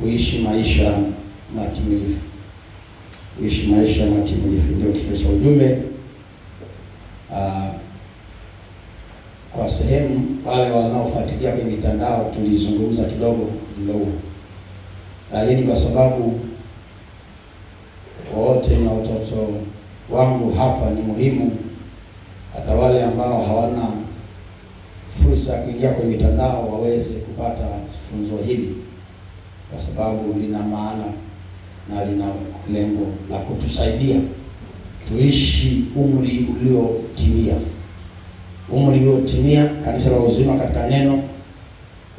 kuishi maisha matimilifu. Kuishi maisha matimilifu ndio kichwa cha ujumbe. Kwa sehemu wale wanaofuatilia kwenye mitandao tulizungumza kidogo juu huo, lakini kwa sababu wote na watoto wangu hapa ni muhimu, hata wale ambao hawana fursa ya kuingia kwenye mitandao waweze kupata funzo hili, kwa sababu lina maana na lina lengo la kutusaidia tuishi umri uliotimia. Umri uliotimia, kanisa la uzima katika neno,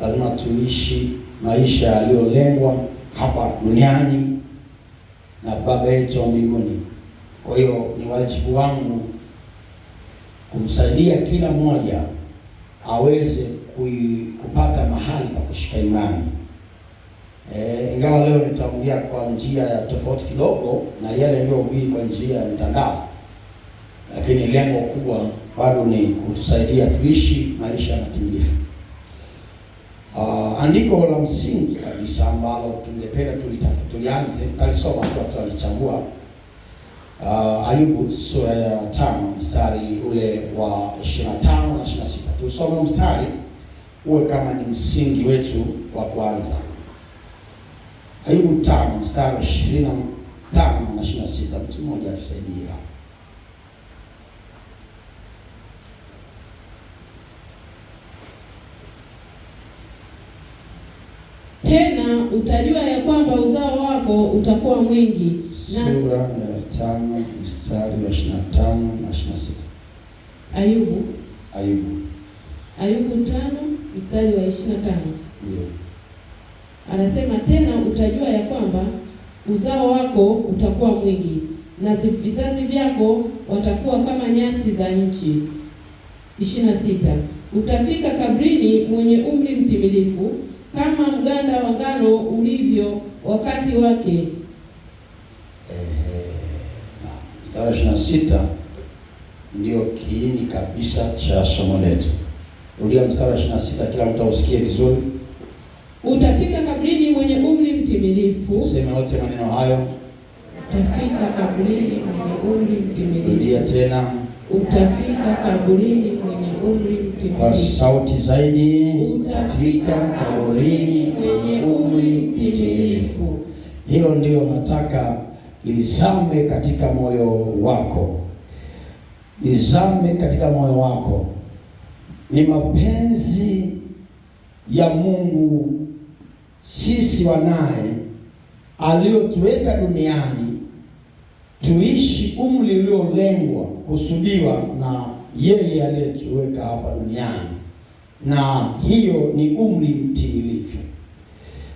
lazima tuishi maisha yaliyolengwa hapa duniani na Baba yetu wa mbinguni. Kwa hiyo ni wajibu wangu kumsaidia kila mmoja aweze kupata mahali pa kushika imani. Ingawa leo nitaongea kwa njia ya tofauti kidogo na yale niliyohubiri kwa njia ya mitandao, lakini lengo kubwa bado ni kutusaidia tuishi maisha matimilifu. Andiko la msingi kabisa ambalo tungependa tulianze, talisoma tutalichambua. Ayubu sura ya 5 mstari ule wa 25 na 26. Tusome mstari uwe kama ni msingi wetu wa kwanza. Ayubu 5 mstari 25 na 26. Mtu mmoja atusaidie hapo. Tena utajua ya kwamba uzao wako utakuwa mwingi. Sura ya 5 mstari wa 25 na 26. Ayubu 5 mstari wa 25. Ndio. Anasema tena utajua ya kwamba uzao wako utakuwa mwingi, na vizazi vyako watakuwa kama nyasi za nchi. 26. Utafika kabrini mwenye umri mtimilifu, kama mganda wa ngano ulivyo wakati wake. Mstari wa 26 ndio kiini kabisa cha somo letu. Rudia mstari wa 26, kila mtu ausikie vizuri. Utafika kabrini mwenye umri mtimilifu. Sema wote maneno hayo. Utafika kabrini mwenye umri mtimilifu. Rudia tena. Utafika kaburini mwenye umri mtimilifu. Kwa sauti zaidi. Utafika kaburini mwenye umri mtimilifu. Hilo ndio nataka lizame katika moyo wako. Lizame katika moyo wako. Ni mapenzi ya Mungu sisi wanaye aliyotuweka duniani tuishi umri uliolengwa kusudiwa na yeye aliyetuweka hapa duniani, na hiyo ni umri mtimilifu.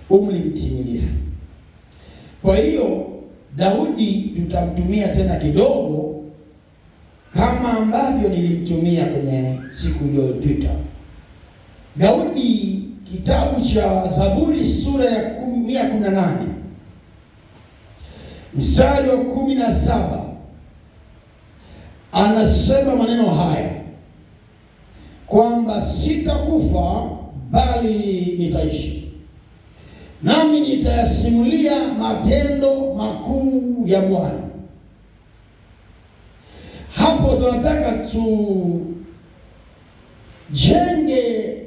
Umri mtimilifu. Kwa hiyo Daudi tutamtumia tena kidogo kama ambavyo nilimtumia kwenye siku iliyopita. Daudi, kitabu cha Zaburi sura ya 118 mstari wa 17 anasema maneno haya kwamba sitakufa bali nitaishi, nami nitayasimulia matendo makuu ya Bwana. Hapo tunataka tujenge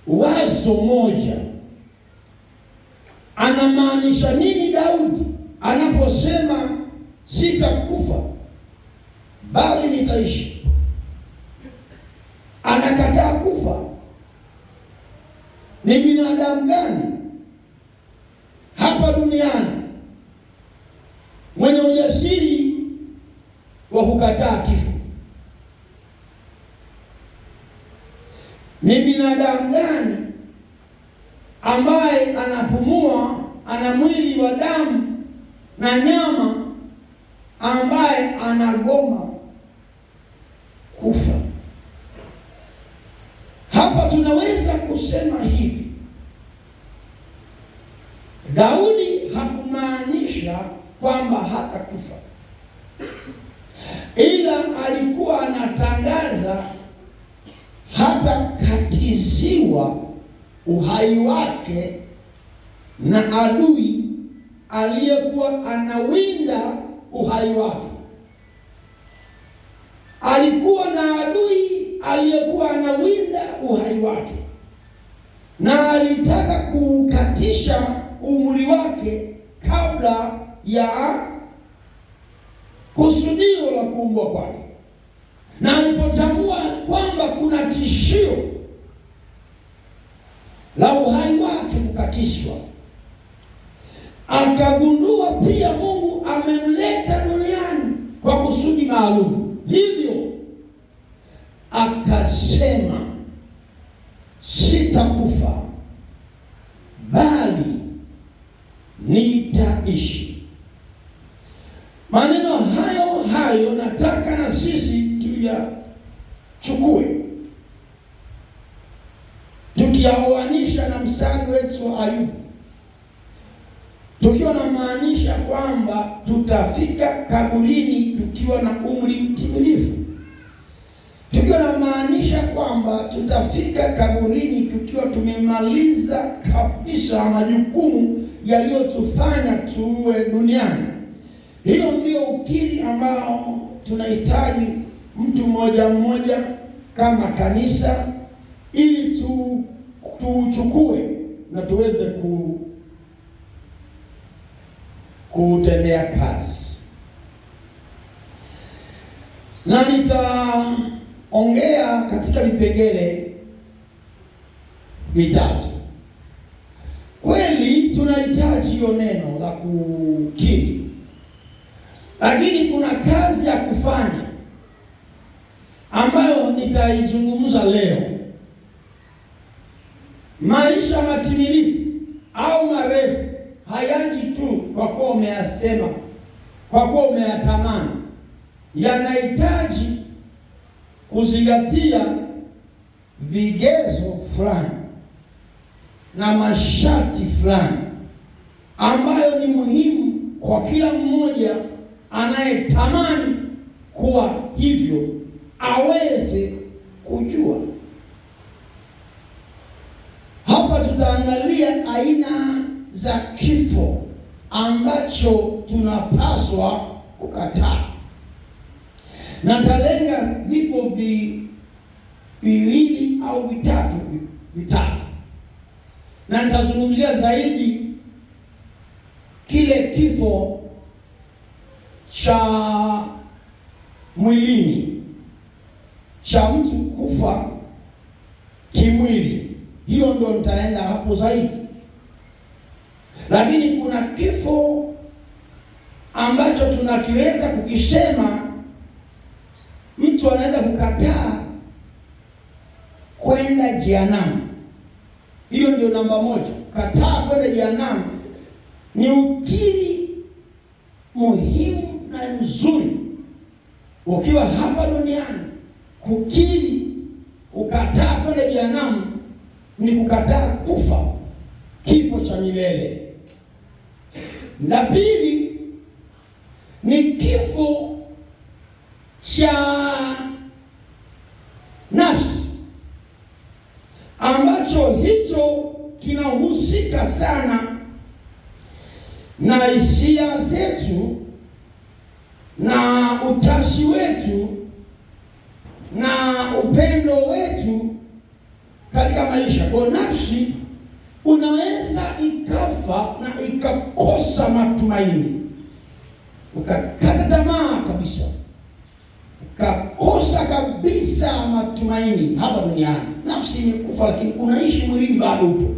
wazo moja. Anamaanisha nini Daudi anaposema sitakufa bali nitaishi? Anakataa kufa. Ni binadamu gani hapa duniani mwenye ujasiri wa kukataa kifo? Ni binadamu gani ambaye anapumua, ana mwili wa damu na nyama, ambaye anagoma kufa? Hapa tunaweza kusema hivi, Daudi hakumaanisha kwamba hatakufa, ila alikuwa anatangaza hatakatiziwa uhai wake na adui aliyekuwa anawinda uhai wake. Alikuwa na adui aliyekuwa anawinda uhai wake, na alitaka kukatisha umri wake kabla ya kusudio la kuumbwa kwake. Na alipotambua kwamba kuna tishio la uhai wake kukatishwa, akagundua pia Mungu amemleta duniani kwa kusudi maalum. Hivyo akasema, sitakufa bali nitaishi. Maneno hayo hayo nataka na sisi tuyachukue, tukiyaoanisha na mstari wetu wa Ayubu, tukiwa na maanisha kwamba tutafika kaburini tukiwa na umri mtimilifu, tukiwa na maanisha kwamba tutafika kaburini tukiwa tumemaliza kabisa majukumu yaliyotufanya tuwe duniani. Hiyo ndio ukiri ambao tunahitaji mtu mmoja mmoja kama kanisa, ili tuchukue na tuweze kutendea kazi. Na nitaongea katika vipengele vitatu. Kweli tunahitaji hiyo neno la kukiri, lakini kuna kazi ya kufanya ambayo nitaizungumza leo. Maisha matimilifu au marefu hayaji tu kwa kuwa umeyasema, kwa kuwa umeyatamani. Yanahitaji kuzingatia vigezo fulani na masharti fulani ambayo ni muhimu kwa kila mmoja anayetamani kuwa hivyo aweze kujua. Hapa tutaangalia aina za kifo ambacho tunapaswa kukataa, na talenga vifo viwili au vitatu, na nitazungumzia zaidi kile kifo cha mwilini, cha mtu kufa kimwili. Hiyo ndo nitaenda hapo zaidi. Lakini kuna kifo ambacho tunakiweza kukisema, mtu anaweza kukataa kwenda jehanamu. Hiyo ndio namba moja. Kataa kwenda jehanamu ni ukiri muhimu na mzuri ukiwa hapa duniani. Kukiri kukataa kwenda jehanamu ni kukataa kufa, kifo cha milele. La pili ni kifo cha nafsi, ambacho hicho kinahusika sana na hisia zetu na utashi wetu na upendo wetu katika maisha. Kwa nafsi unaweza ikafa na ikakosa matumaini, ukakata tamaa kabisa, ukakosa kabisa matumaini hapa duniani. Nafsi imekufa, lakini unaishi, mwilini bado upo.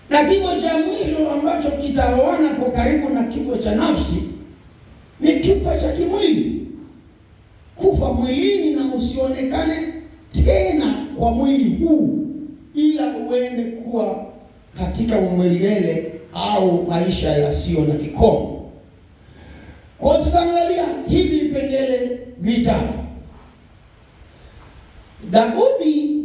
Na kifo cha mwisho ambacho kitaoana kwa karibu na kifo cha nafsi ni kifo cha kimwili, kufa mwilini na usionekane tena kwa mwili huu, ila uende kuwa katika umilele au maisha yasiyo na kikomo. Kwa tutaangalia hivi vipengele vitatu. Daudi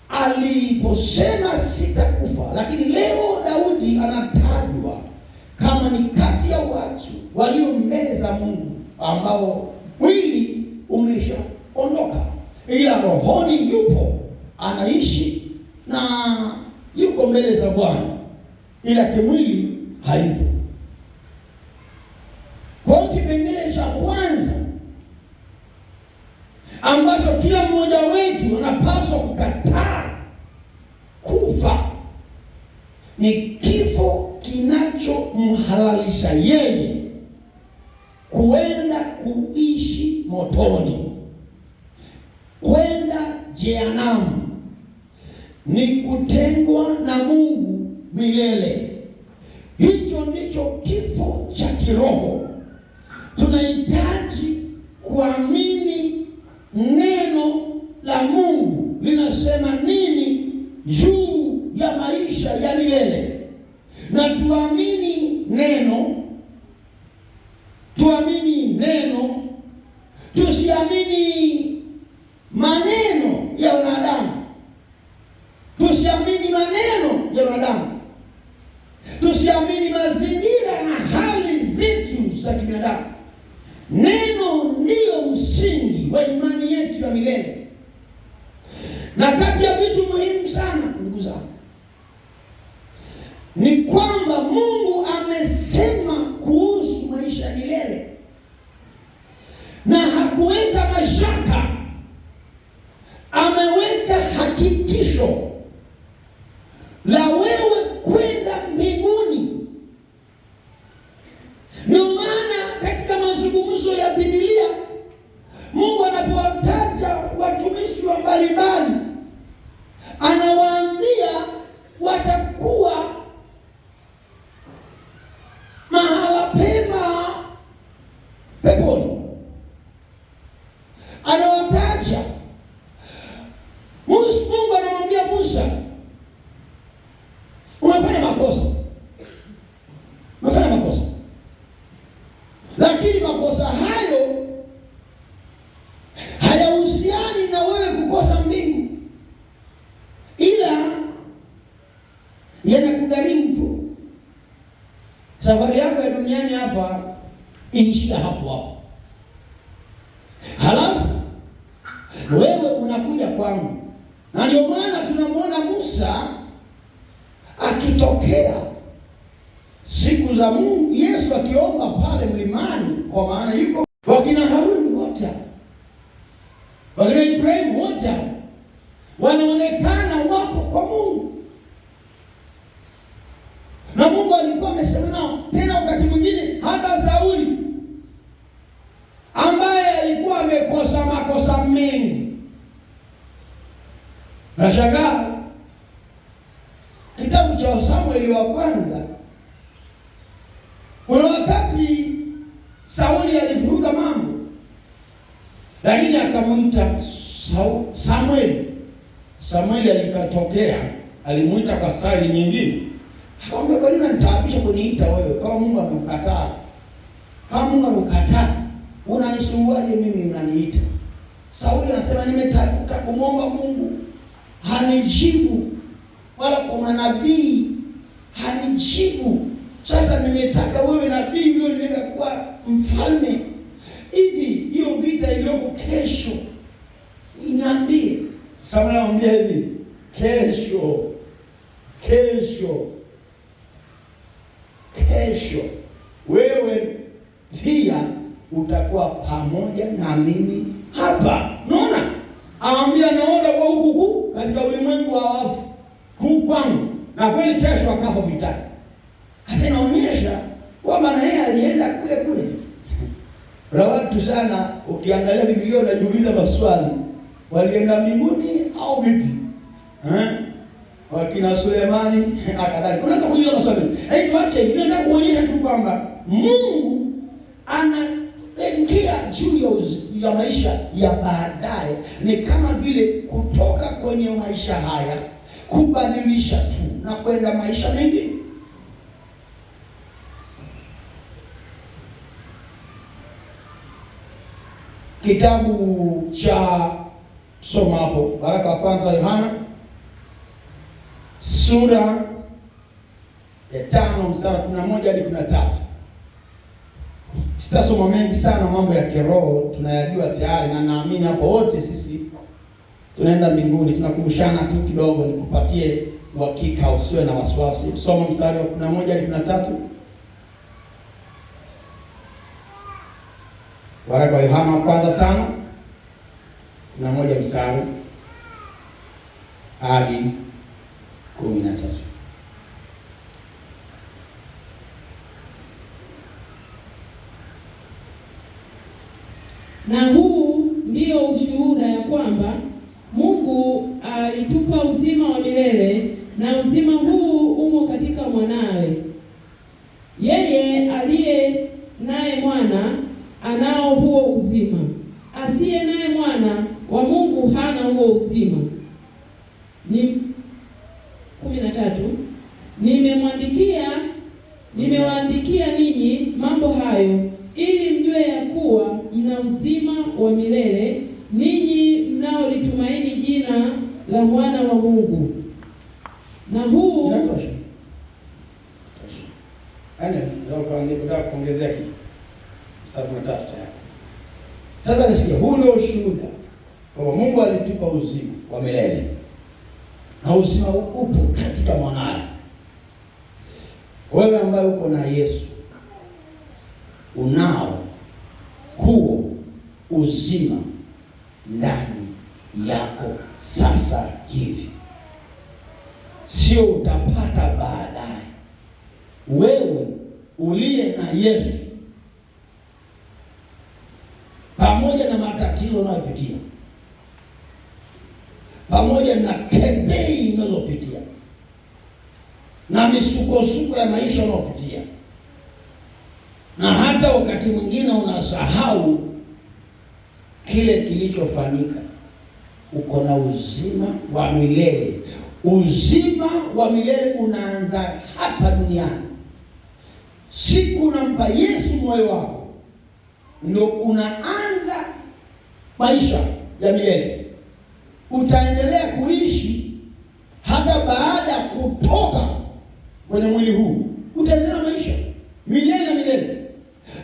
aliposema sitakufa, lakini leo Daudi anatajwa kama ni kati ya watu walio mbele za Mungu ambao mwili umeshaondoka, ila rohoni yupo, anaishi na yuko mbele za Bwana, ila kimwili hayupo. Kwa hiyo kipengele cha kwanza ambacho kila mmoja wetu anapaswa kukataa kufa ni kifo kinachomhalalisha yeye kuenda kuishi motoni, kwenda jehanamu, ni kutengwa na Mungu milele. Hicho ndicho kifo cha kiroho. Tunahitaji kuamini neno la Mungu linasema nini juu ya maisha ya milele, na tuamini neno, tusiamini maneno ya wanadamu, tusiamini mazingira na hali zetu za kibinadamu. Neno ndiyo msingi wa imani yetu ya milele. Na kati ya vitu muhimu sana, ndugu zangu, ni kwamba Mungu amesema kuhusu maisha ya milele, na hakuweka mashaka, ameweka hakikisho la wewe kwenda mbinguni. Ndio maana katika mazungumzo ya Biblia Mungu anapowataja watumishi wa mbalimbali anawaambia watakuwa mahala pema peponi. Anawataja Mungu anamwambia Musa, umefanya makosa, lakini makosa hayo hayahusiani na wewe kukosa mbingu, ila yanakugharimu tu. Safari yako ya duniani hapa iishia hapo. Halafu wewe unakuja kwangu. Na ndio maana tunamwona Musa akitokea siku za Mungu, Yesu akiomba pale mlimani, kwa maana yuko wakina Haruni wote, wakina Ibrahimu wote wanaonekana wapo kwa Mungu, na Mungu alikuwa amesema nao. Tena wakati mwingine hata Sauli ambaye alikuwa amekosa makosa mengi, nashangaa kitabu cha Samueli wa kwanza, kuna wakati Sauli alivuruga mambo, lakini akamuita Samueli alikatokea, alimuita kwa staili nyingine. Akamwambia, kwa nini unanitaabisha kuniita wewe? Kama Mungu amekukataa, unanisumbuaje mimi unaniita? Sauli anasema, nimetafuta kumwomba Mungu hanijibu, wala kwa manabii hanijibu. Sasa nimetaka wewe nabii ulioniweka kuwa mfalme, hivi hiyo vita iliyoko kesho inaambie. Samuel anamwambia hivi, kesho wewe pia utakuwa pamoja na mimi hapa. Unaona, anamwambia naenda kwa huku katika ulimwengu wa wafu kwangu, na kweli kesho akafa vitani. Hata inaonyesha kwamba na yeye alienda kule. Kuna watu sana, ukiangalia Biblia unajiuliza maswali, walienda mbinguni au vipi? Wakina Sulemani na kadhalika. Unataka kujua maswali. Tuache hivi, nataka kuonyesha tu kwamba Mungu anaingia juu ya maisha ya baadaye. Ni kama vile kutoka kwenye maisha haya kubadilisha tu na kwenda maisha mengine. Kitabu cha soma hapo, waraka wa kwanza Yohana sura ya 5 mstari 11 hadi 13. Sitasoma mengi sana, mambo ya kiroho tunayajua tayari, na naamini hapo wote sisi tunaenda mbinguni. Tunakumbushana tu kidogo, nikupatie uhakika, usiwe na wasiwasi. Soma mstari wa 11 hadi 13. Waraka wa Yohana wa kwanza 5:11 mstari hadi 13. Na huu ndio ushuhuda ya kwamba Mungu alitupa uzima wa milele, na uzima huu umo katika mwanawe. Yeye aliye naye mwana anao huo uzima, asiye naye mwana wa Mungu hana huo uzima. 13. Nimewaandikia ninyi mambo hayo ili mjue ya kuwa mna uzima wa milele, ninyi mnaolitumaini jina la mwana wa Mungu. Na huu inatosha. Ndio kuongezea kitu. Mstari wa 3 tayari. Sasa nisikie, huu ndio ushuhuda kwamba Mungu alitupa uzima wa milele, na uzima upo katika mwanae. Wewe ambaye uko na Yesu unao huo uzima ndani yako sasa hivi, sio utapata baadaye. Wewe uliye na Yesu, pamoja na matatizo unayopitia, pamoja na kebei unazopitia na misukosuko ya maisha unayopitia, na hata wakati mwingine unasahau kile kilichofanyika, uko na uzima wa milele. Uzima wa milele unaanza hapa duniani. Siku unampa Yesu moyo wako, ndio unaanza maisha ya milele. Utaendelea kuishi hata baada ya kutoka kwenye mwili huu, utaendelea maisha milele na milele.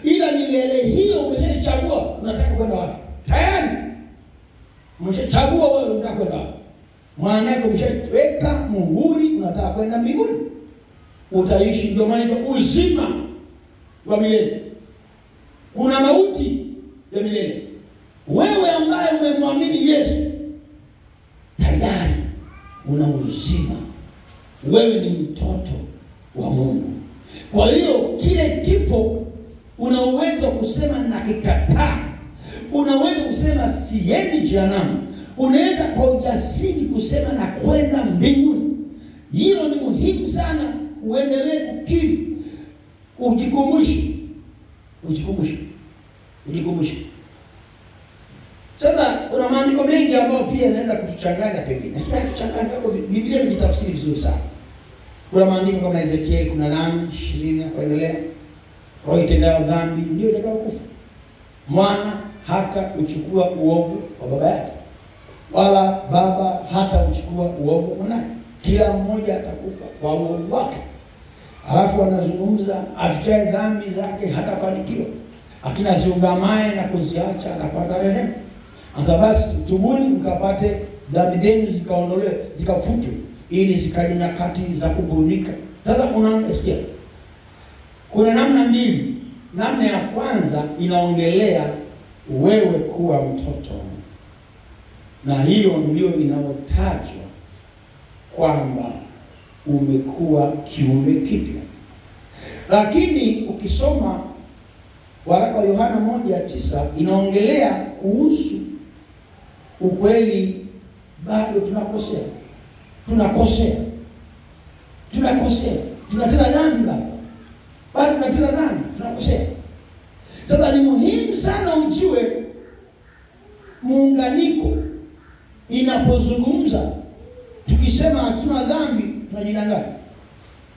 Ila milele hiyo umeshachagua unataka kwenda wapi. Tayari umeshachagua wewe unataka kwenda wapi. Maana yake umeshaweka muhuri, unataka kwenda mbinguni. Utaishi, ndio maana uzima wa milele. Kuna mauti ya milele. Wewe ambaye umemwamini Yesu, tayari una uzima. Wewe ni mtoto wa Mungu. Kwa hiyo kile kifo una uwezo kusema nakikataa. Una uwezo kusema siendi jehanamu. Unaweza kwa ujasiri kusema na kwenda mbinguni. Hilo ni muhimu sana, uendelee kukiri. Ujikumbushe. Sasa kuna maandiko mengi ambayo pia yanaenda kutuchanganya pengine. Lakini hatuchanganya, Biblia imejitafsiri vizuri sana. Kuna maandiko kama Ezekiel 18:20 kuendelea. Roho itendayo dhambi ndio itakayokufa. Mwana hata uchukua uovu wa baba yake, wala baba hata uchukua uovu mwanae. Kila mmoja atakufa kwa uovu wake. Halafu anazungumza, afichaye dhambi zake hatafanikiwa, lakini asiungamaye na kuziacha anapata rehema. Sasa basi tubuni mkapate dhambi zenu zikaondolewe, zikafutwe, ili zikaje nyakati za kuburudika. Sasa unasikia kuna namna mbili. Namna ya kwanza inaongelea wewe kuwa mtoto, na hiyo ndio inayotajwa kwamba umekuwa kiumbe kipya. Lakini ukisoma waraka wa Yohana 1:9 inaongelea kuhusu ukweli, bado tunakosea, tunatenda dhambi, bado tunatenda dhambi, tunakosea. Sasa ni muhimu sana ujue muunganiko. Inapozungumza tukisema hatuna dhambi, tunajidanganya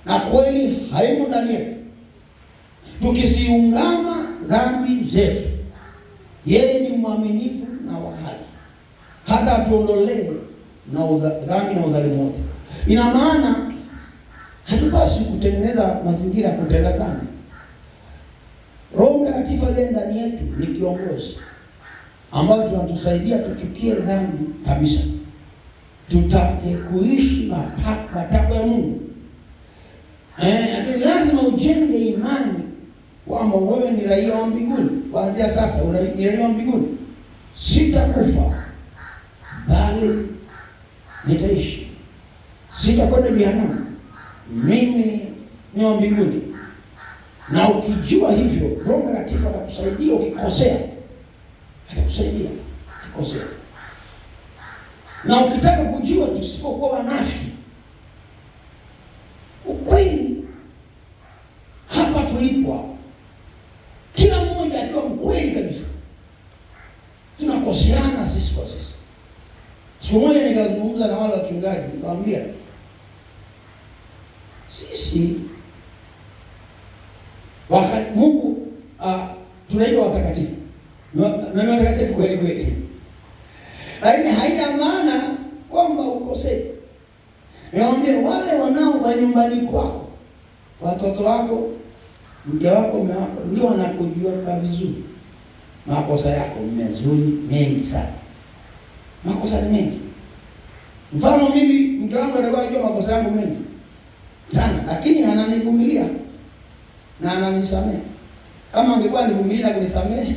na kweli haimo ndani yetu. Tukiziungama dhambi zetu, yeye ni mwaminifu na wa haki, hata atuondolee na dhambi na udhalimu wote. Ina maana hatupaswi kutengeneza mazingira ya kutenda dhambi. Roho Mtakatifu aliye ndani yetu ni kiongozi ambayo tunatusaidia tuchukie dhambi kabisa. tutake kuishi matakwa ya Mungu. Lakini lazima ujenge imani kwamba wewe ni raia wa mbinguni. Kuanzia sasa ni raia wa mbinguni. Sitakufa bali nitaishi. Sitakwenda jehanamu. Mimi ni wa mbinguni. Na ukijua hivyo, Roho Mtakatifu atakusaidia ukikosea. Atakusaidia ukikosea. Na ukitaka kujua tusipokuwa wanafiki, ukweli hapa tulipo, kila mmoja akiwa mkweli kabisa, tunakoseana sisi kwa sisi. Siku moja nikazungumza na wale wachungaji, nikamwambia sisi wakati Mungu tunaitwa watakatifu. Na watakatifu kweli kweli. Lakini haina maana kwamba ukosei. Niwaambie wale wanao kwa nyumbani kwako, watoto wako, mke wako, mume wako, ndio wanakujua kwa vizuri. Makosa yako mezuri mengi sana. Makosa ni mengi. Mfano mimi, mke wangu anajua makosa yangu mengi sana, lakini ananivumilia na ananisamehe. Kama angekuwa anivumilia na kunisamehe,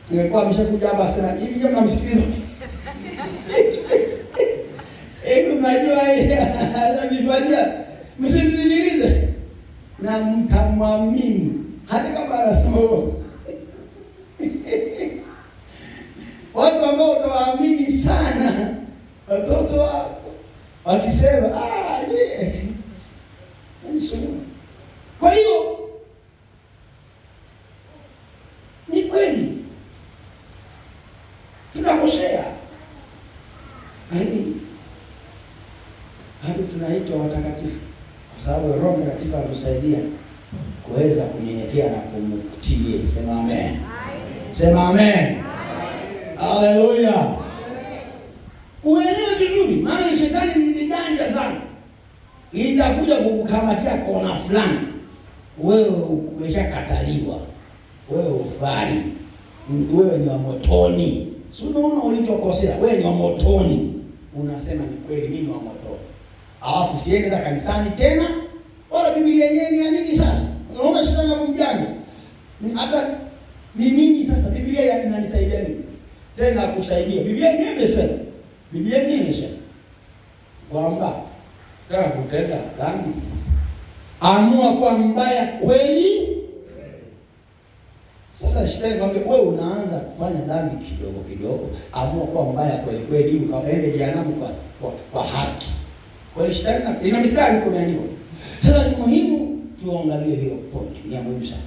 tungekuwa ameshakuja hapa sasa hivi kama msikilizo. Unajua ananifanyia, msimsikilize na mtamwamini hata kama anasema watu ambao utawaamini sana, watoto wako wakisema kwa hiyo ni kweli tunakosea, lakini hadi tunaitwa watakatifu kwa sababu Roho Mtakatifu anatusaidia kuweza kunyenyekea na kumtii. Sema amen. Sema amen. Haleluya. Uelewe vizuri, maana shetani ni janja sana. Itakuja kukukamatia kona fulani. Wewe umeshakataliwa. Wewe ufai. Wewe ni wa motoni. Si unaona ulichokosea? Wewe ni wa motoni. Unasema ni kweli, mimi ni wa motoni. Alafu siende na kanisani tena, wala Biblia yenyewe ni ya nini sasa? Unaona shetani anamjanja. Hata ni nini sasa? Biblia inanisaidia nini? Tena kusaidia. Biblia yenyewe imesema. Biblia yenyewe imesema kwamba kama kutenda dhambi, amua kwa mbaya kweli. Sasa shetani kwambia wewe unaanza kufanya dhambi kidogo kidogo, amua kwa mbaya kweli kweli ukaende jehanamu kwa haki. Kwa hiyo shetani ina mistari huko imeandikwa. Sasa ni muhimu tuangalie hiyo point, ni muhimu sana.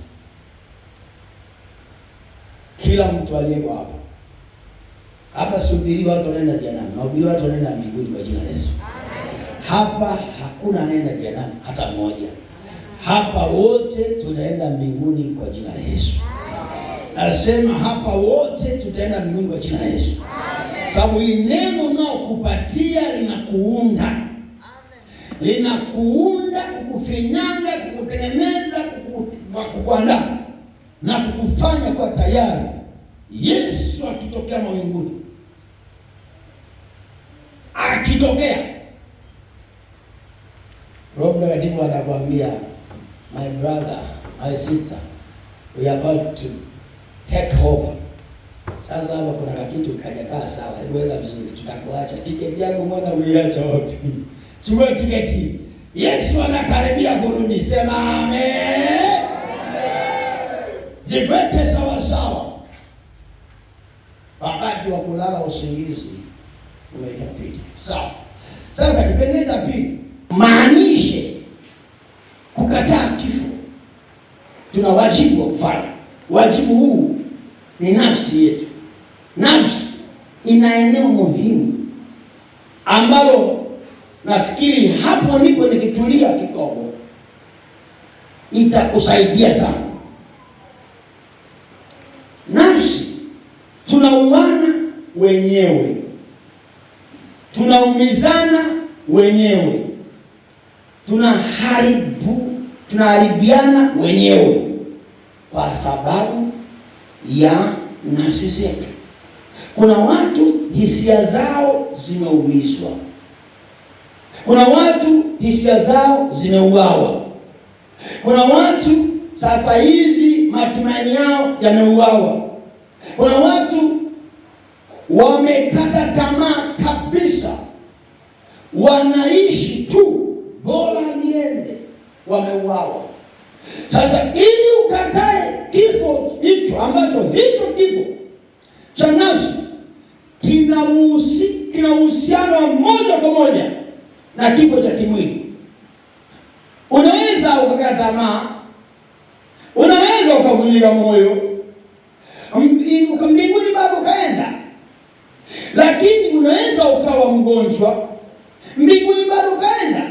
Kila mtu aliyeko hapa subiri watu wanaenda jehanamu, na ubiri watu wanaenda mbinguni kwa jina la Yesu. Hapa hakuna anaenda jehanamu hata mmoja. Hapa wote tunaenda mbinguni kwa jina la Yesu. Nasema hapa wote tutaenda mbinguni kwa jina la Yesu. Sababu hili neno nao kupatia linakuunda. Linakuunda, kukufinyanga, kukutengeneza, kukuandaa na kukufanya kwa tayari Yesu akitokea mawinguni. Akitokea, Roho Mtakatifu anakuambia, my brother, my sister, we are about to take over. Sasa hapa kuna kitu kajakaa sawa, hebu weka vizuri, tutakuacha. Tiketi yako mbona uiacha wapi? Chukua tiketi. Yesu anakaribia kurudi. Sema amen. Jiweke sawa sawa. Wakati wa kulala usingizi umeshapita. Sawa. Sasa kipengele cha pili, maanishe kukataa kifo. Tuna wajibu wa kufanya. Wajibu huu ni nafsi yetu. Nafsi ina eneo muhimu ambalo nafikiri hapo ndipo nikitulia kidogo itakusaidia sana. Nafsi, tunauana wenyewe, tunaumizana wenyewe, tunaharibiana wenyewe kwa sababu ya nafsi zetu. Kuna watu hisia zao zimeumizwa, Kuna watu hisia zao zimeuawa. Kuna watu sasa hivi matumaini yao yameuawa. Kuna watu wamekata tamaa kabisa, wanaishi tu bora niende, wameuawa. Sasa ili ukatae kifo hicho ambacho kifo cha nafsi kina uhusiano moja kwa moja na kifo cha kimwili, unaweza ukakata tamaa, unaweza ukavunjika moyo, mbinguni bado kaenda, lakini unaweza ukawa mgonjwa, mbinguni bado kaenda.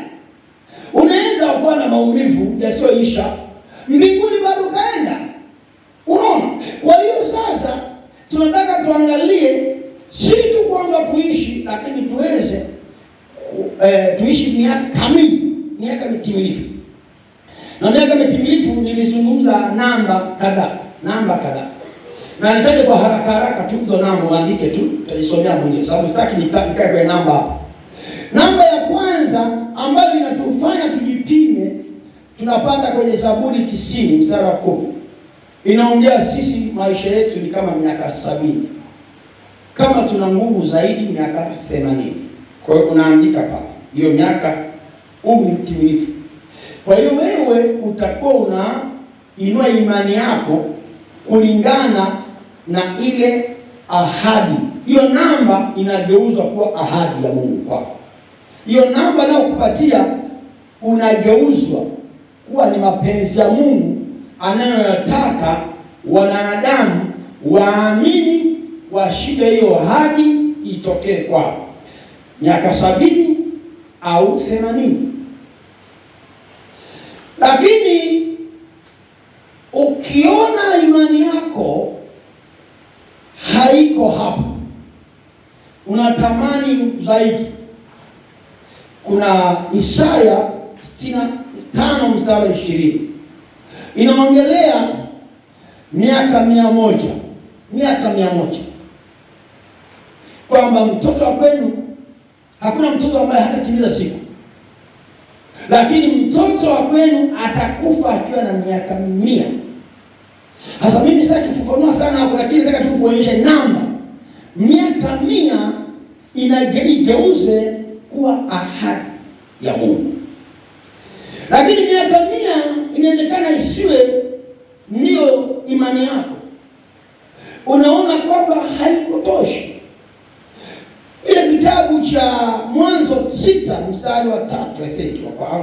Unaweza ukawa na maumivu yasiyoisha, mbinguni bado kaenda. Unaona? Kwa hiyo sasa tunataka tuangalie si tu kwamba tuishi, lakini tuweze tuishi miaka kamili, miaka mitimilifu. Na miaka mitimilifu nilizungumza namba kadhaa. Na nitaje kwa haraka tu hizo namba, uandike tu, tutajisomea mwenyewe sababu sitaki nikae kwa namba hapa. Namba ya kwanza ambayo inatufanya tujipime, tunapanda kwenye Zaburi 90 mstari wa 10. Inaongea sisi maisha yetu ni kama miaka 70. Kama tuna nguvu zaidi miaka 80. Kwa hiyo unaandika pale hiyo miaka mtimilifu. Kwa hiyo wewe utakuwa unainua imani yako kulingana na ile ahadi. Hiyo namba inageuzwa kuwa ahadi ya Mungu kwako. Hiyo namba nayo kupatia unageuzwa kuwa ni mapenzi ya Mungu anayotaka wanadamu waamini, washike hiyo ahadi itokee kwao. Miaka 70 au 80. Lakini ukiona imani yako haiko hapo, unatamani zaidi, kuna Isaya 65 mstari 20 inaongelea miaka 100, kwamba mtoto wa kwenu, hakuna mtoto ambaye hatatimiza siku, lakini mtoto wa kwenu atakufa akiwa na miaka 100. Sasa mimi sitaki kufafanua sana hapo, lakini nataka tu kuonyesha namba miaka 100 inageuze kuwa ahadi ya Mungu. Lakini miaka 100 inawezekana isiwe ndio imani yako. Unaona kwamba haikutoshi. Ile kitabu cha Mwanzo 6 mstari wa 3, I think,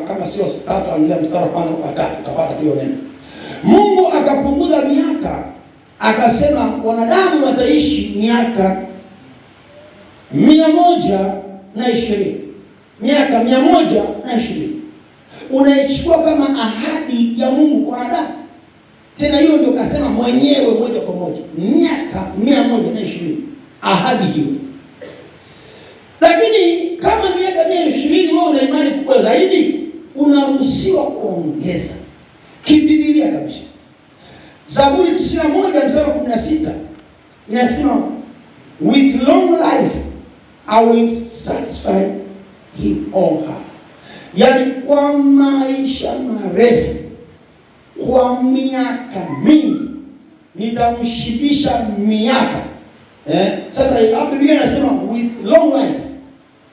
kama sio 3 anzia mstari wa 3 utapata tu hiyo neno. Mungu akapunguza miaka, akasema wanadamu wataishi miaka 120. Miaka 120 unaichukua kama ahadi ya Mungu kwa wanadamu. Tena hiyo ndio kasema mwenyewe moja kwa moja, miaka 120, ahadi hiyo. Lakini kama miaka 120 wewe una imani kubwa zaidi, unaruhusiwa kuongeza kibibilia kabisa. Zaburi 91 mstari wa 16 inasema, with long life I will satisfy him or her. Yani kwa maisha marefu, kwa miaka mingi nitamshibisha miaka. Sasa hapo Biblia inasema with long life,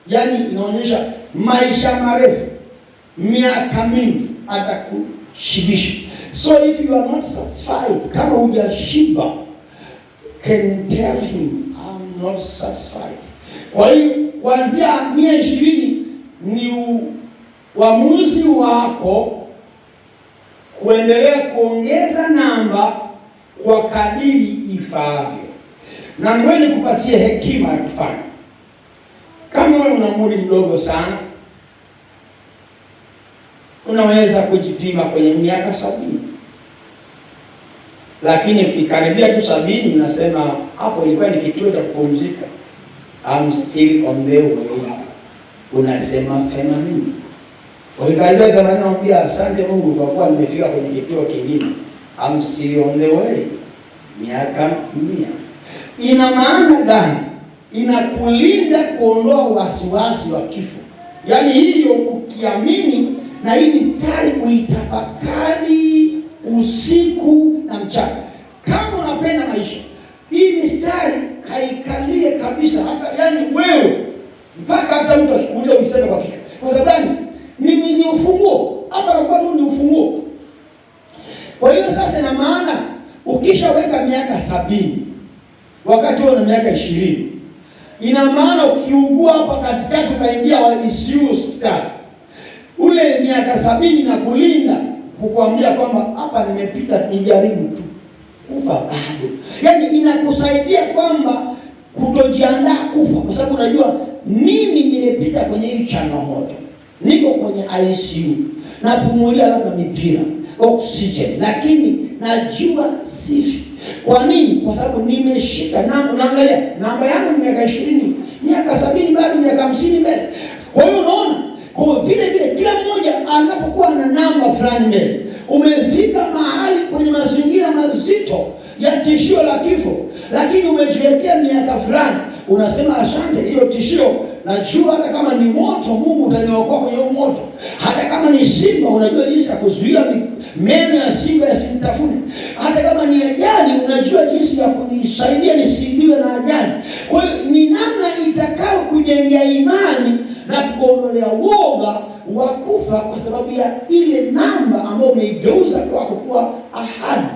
yani inaonyesha maisha marefu, miaka mingi atakushibisha. So if you are not satisfied, kama hujashiba, can tell him I'm not satisfied. Kwa hiyo kuanzia 120 ni uamuzi wako kuendelea kuongeza namba kwa kadiri ifaavyo. Na ngoja nikupatie hekima ya kufanya. Kama wewe una umri mdogo sana, unaweza kujipima kwenye miaka 70. Lakini ukikaribia tu 70 unasema hapo ilikuwa ni kituo cha kupumzika, I'm still on the way. Unasema 80. Ukikaribia 80 unamwambia asante Mungu kwa kuwa nimefika kwenye kituo kingine, I'm still on the way. Miaka 100. Ina maana gani? Inakulinda kuondoa wasiwasi wa kifo. Yaani hiyo ukiamini na hii mistari uitafakari usiku na mchana. Kama unapenda maisha, hii mistari kaikalie kabisa, hata yaani wewe mpaka hata mtu akikuuliza useme kwa kichwa. Kwa sababu ni ufunguo. Hapa nakuwa tu ni ufunguo. Kwa hiyo sasa ina maana ukishaweka miaka 70 wakati wewe una miaka 20, ina maana ukiugua hapa katikati ukaingia ICU hospitali, ule miaka 70 na kulinda kukuambia kwamba hapa nimepita, nijaribu tu kufa bado. Yaani inakusaidia kwamba kutojiandaa kufa, kwa sababu unajua mimi nimepita kwenye hii changamoto. Niko kwenye ICU, napumulia labda mipira, oxygen, lakini najua sifi. Kwa nini? Kwa sababu nimeshika namba. Unaangalia namba yangu ni miaka 20, miaka 70 bado miaka 50 mbele. Kwa hiyo unaona, kwa vile vile kila mmoja anapokuwa na namba fulani mbele, umefika mahali kwenye mazingira mazito ya tishio la kifo, lakini umejiwekea miaka fulani, unasema asante, hiyo tishio najua hata kama ni moto Mungu utaniokoa kwenye huo moto. Hata kama ni simba unajua jinsi ya kuzuia meno ya simba yasimtafune. Hata kama ni ajali unajua jinsi ya kunisaidia nisiibiwe na ajali. Kwa hiyo ni namna itakao kujengea imani na kuondolea woga wa kufa, kwa sababu ya ile namba ambayo umeigeuza kwako kuwa ahadi.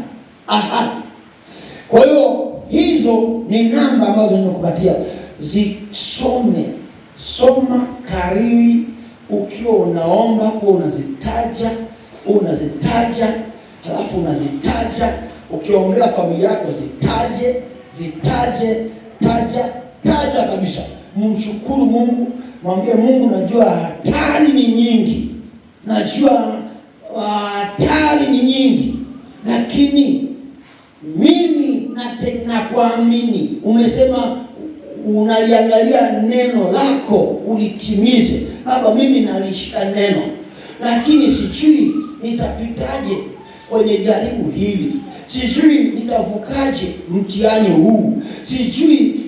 Kwa hiyo hizo ni namba ambazo nimekupatia, zisome. Soma kariri ukiwa unaomba, unazitaja, halafu unazitaja ukiombea familia yako, taja kabisa. Mshukuru Mungu, mwambie Mungu, najua hatari ni nyingi, lakini mimi nakuamini. Umesema unaliangalia neno lako ulitimize. Baba, mimi nalishika neno, lakini sijui nitapitaje kwenye jaribu hili, sijui nitavukaje mtihani huu, sijui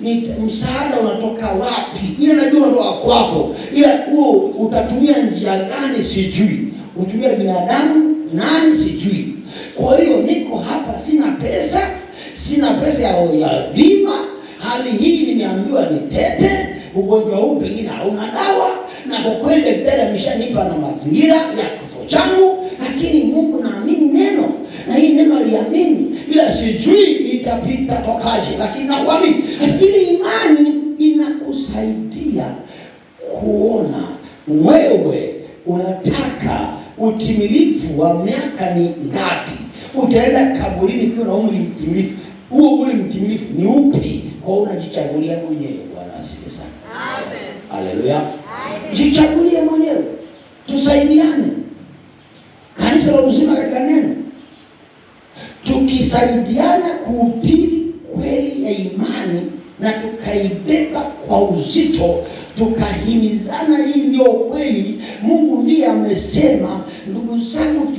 msaada unatoka wapi. Ila najua unatoka kwako, ila huo utatumia njia gani sijui, utumia binadamu nani sijui. Kwa hiyo niko hapa, sina pesa ya bima. Hali hii nimeambiwa ni tete, ugonjwa huu pengine hauna dawa, na kwa kweli daktari ameshanipa na mazingira ya kifo changu, lakini Mungu naamini neno, na hii neno aliamini, ila sijui itapita tokaje, lakini nakuamini. Ili imani inakusaidia kuona wewe unataka utimilifu wa miaka ni ngapi. Utaenda kaburini ukiwa na umri mtimilifu. Huo ule mtimilifu ni upi? Kwa unajichagulia mwenyewe. Bwana asifiwe sana. Amen. Haleluya. Amen. Jichagulie mwenyewe. Tusaidiane. Kanisa la uzima katika neno. Tukisaidiana kuhubiri kweli ya imani na tukaibeba kwa uzito, tukahimizana, hii ndio kweli. Mungu ndiye amesema, ndugu zangu,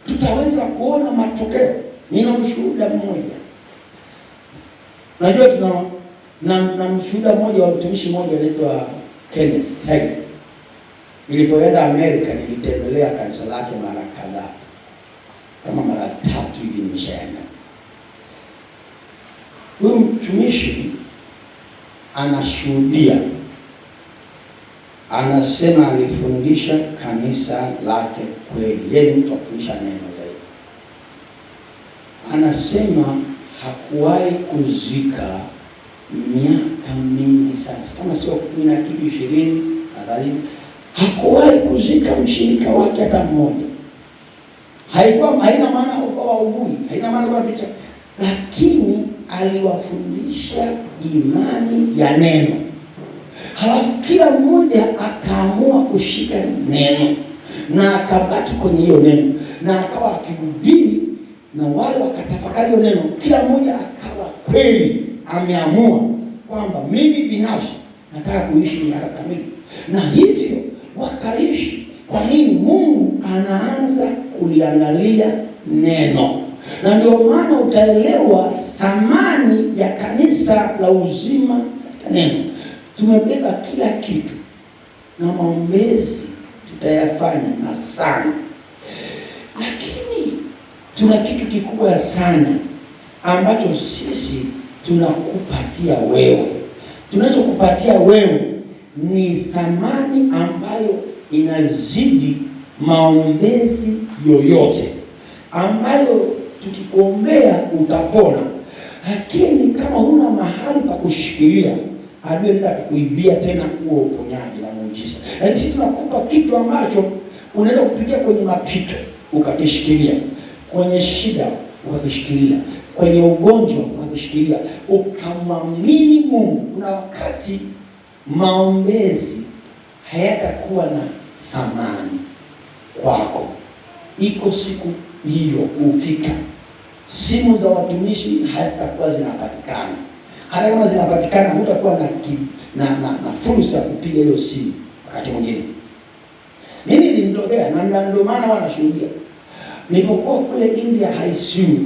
tutaweza kuona matokeo. Nina mshuhuda mmoja. Najua na mshuhuda mmoja wa mtumishi mmoja anaitwa Kenneth Hagin. Nilipoenda Amerika nilitembelea kanisa lake mara kadhaa. Kama mara 3 hivi nimeshaenda. Huyu mtumishi anashuhudia. Anasema alifundisha kanisa lake kweli. Yeye ni mtu wa kufundisha neno zaidi. Anasema hakuwahi kuzika miaka mingi sana, kama sio 10 na kitu 20 nadhani, hakuwahi kuzika mshirika wake hata mmoja. Haina maana ukawa ugui, haina maana kwa picha, lakini aliwafundisha imani ya neno. Halafu kila mmoja akaamua kushika neno na akabaki kwenye hiyo neno, na akawa akihubiri na wale wakatafakari hiyo neno. Kila mmoja akawa kweli ameamua kwamba mimi binafsi nataka kuishi miaka kamili, na hivyo wakaishi. Kwa nini? Mungu anaanza kuliangalia neno. Na ndio maana utaelewa thamani ya kanisa la uzima katika neno. Tumebeba kila kitu. na maombezi tutayafanya na sana, lakini tuna kitu kikubwa sana ambacho sisi tunakupatia wewe. Tunachokupatia wewe ni thamani ambayo inazidi maombezi yoyote, ambayo tukikuombea utapona. Lakini kama huna mahali pa kushikilia, adui anaweza kukuibia tena huo uponyaji na muujiza. Lakini sisi tunakupa kitu ambacho unaweza kupitia kwenye mapito ukakishikilia, kwenye shida ukakishikilia, kwenye ugonjwa ukakishikilia, ukamwamini Mungu. Kuna wakati maombezi hayatakuwa na thamani kwako. Iko siku hiyo hufika, simu za watumishi hazitakuwa zinapatikana. Hata kama zinapatikana, hutakuwa na fursa ya kupiga hiyo simu wakati mwingine. Mimi nilimtokea, na ndio maana wanashuhudia. Nilipokuwa kule India ICU,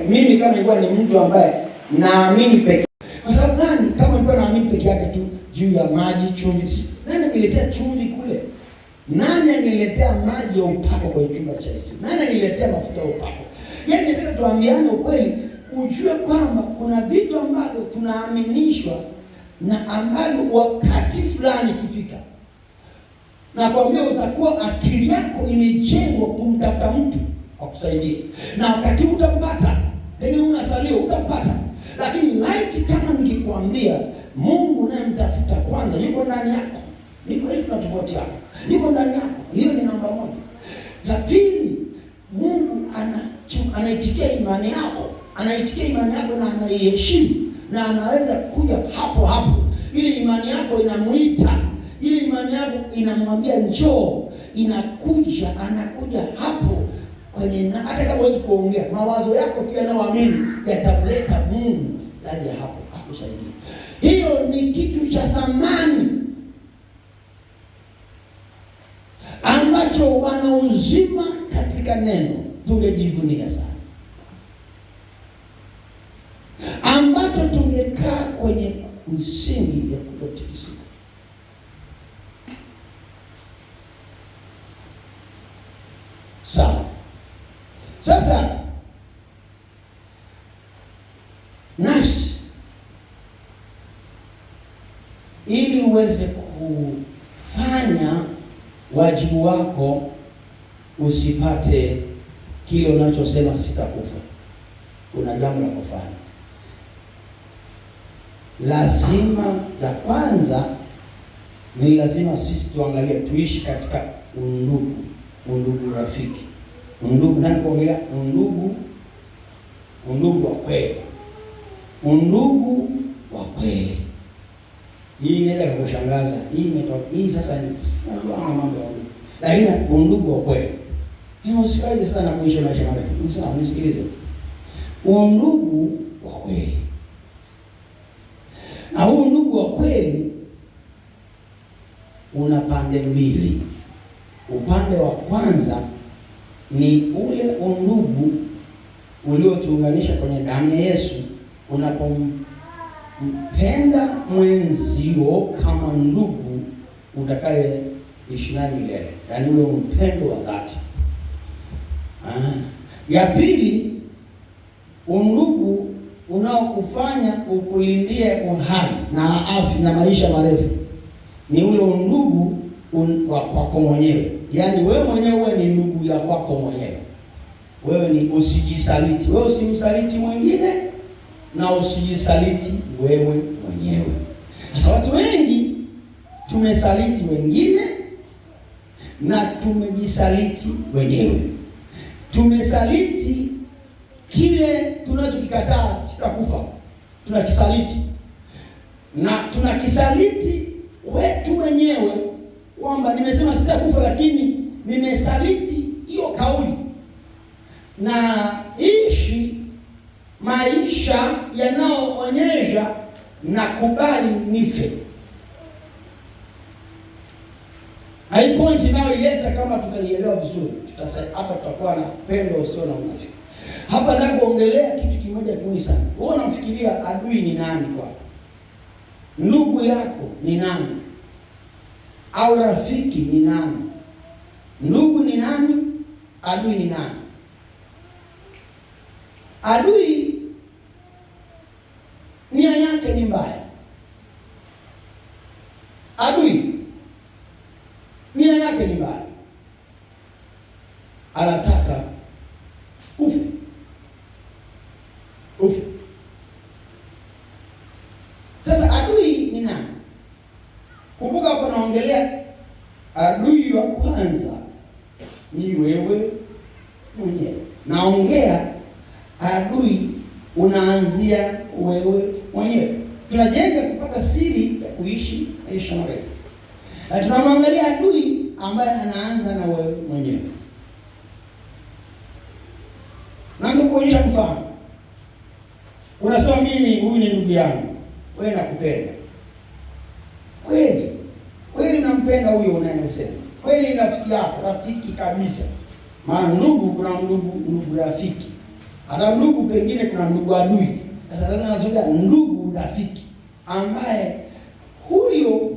mimi kama nilikuwa ni mtu ambaye naamini pekee. Kwa sababu gani? Kama nilikuwa naamini peke yake tu juu ya maji, chumvi, nani angeletea chumvi kule? Nani angeletea maji ya upako kwa chumba cha ICU? Nani angeletea mafuta ya upako? Yaani nataka tuambiane ukweli, ujue kwamba kuna vitu ambavyo tunaaminishwa na ambavyo wakati fulani kifika, na kwambia utakuwa akili yako imejengwa kumtafuta mtu akusaidie, na wakati utampata, pengine unasalio utampata. Lakini light kama nikikwambia Mungu naye mtafuta kwanza yuko ndani yako, ni kweli tunatofautiana, yuko ndani yako, hiyo ni namba moja. La pili, Mungu anaitikia imani yako, na anaiheshimu, na anaweza kuja hapo hapo. Ile imani yako inamuita, ile imani yako inamwambia njoo, anakuja hapo kwenye, hata kama huwezi kuongea, mawazo yako tu yanayoamini yatamleta Mungu ndani hapo akusaidie. Hiyo ni kitu cha thamani ambacho wana uzima katika neno tungejivunia sana, ambacho tungekaa kwenye msingi ya kutotikisika. Sawa. Sasa nasi ili uweze kufanya wajibu wako, usipate kile unachosema sitakufa, kuna jambo la kufanya. Lazima la kwanza ni lazima sisi tuangalie, tuishi katika undugu rafiki. Undugu nani kuongelea? Undugu wa kweli. Undugu wa kweli. Hii inaweza kukushangaza. Hii sasa ni mambo ya undugu. Lakini undugu wa kweli. Usikaje sana kuishi maisha marefu. Sawa, nisikilize. Undugu wa kweli. Na huu undugu wa kweli una pande mbili. Upande wa kwanza ni ule undugu uliotuunganisha kwenye damu ya Yesu. Unapompenda mwenzio kama ndugu utakaye ishi naye milele, yaani ule upendo wa dhati. Ya pili, undugu unaokufanya ukulindie uhai na afya na maisha marefu ni ule undugu wa kwako mwenyewe. Yaani wewe mwenyewe uwe ni ndugu ya kwako mwenyewe. Wewe ni usijisaliti. Wewe usimsaliti mwingine na usijisaliti wewe mwenyewe. Sasa watu wengi tumesaliti wengine na tumejisaliti wenyewe. Tumesaliti kile tunachokikataa sitakufa. Tunakisaliti. Na tunakisaliti wetu wenyewe kwamba nimesema sitakufa, lakini nimesaliti hiyo kauli. Na ishi maisha yanayoonyesha na kubali nife. Hii point inayoileta kama tutaielewa vizuri, hapa tutakuwa na pendo usio na unafiki. Hapa nataka kuongelea kitu kimoja muhimu sana. Wewe unafikiria adui ni nani kwako? Ndugu yako ni nani? au rafiki ni nani, ndugu ni nani, adui ni nani. Adui nia yake ni mbaya. Adui nia yake ni mbaya, anataka ufe. Sasa adui ni nani? Kumbuka hapo naongelea adui wa kwanza ni wewe mwenyewe. Naongea adui unaanzia wewe mwenyewe. Tunajenga kupata siri ya kuishi maisha marefu. Na tunamwangalia adui ambaye anaanza na wewe mwenyewe. Na nikuonyesha mfano. Unasema mimi huyu ni ndugu yangu, wewe nakupenda. Kweli nampenda huyo unayemsema. Kweli ni rafiki yako, rafiki kabisa. Maana ndugu, kuna ndugu rafiki. Hata ndugu pengine kuna ndugu adui. Sasa lazima nasema ndugu rafiki ambaye huyo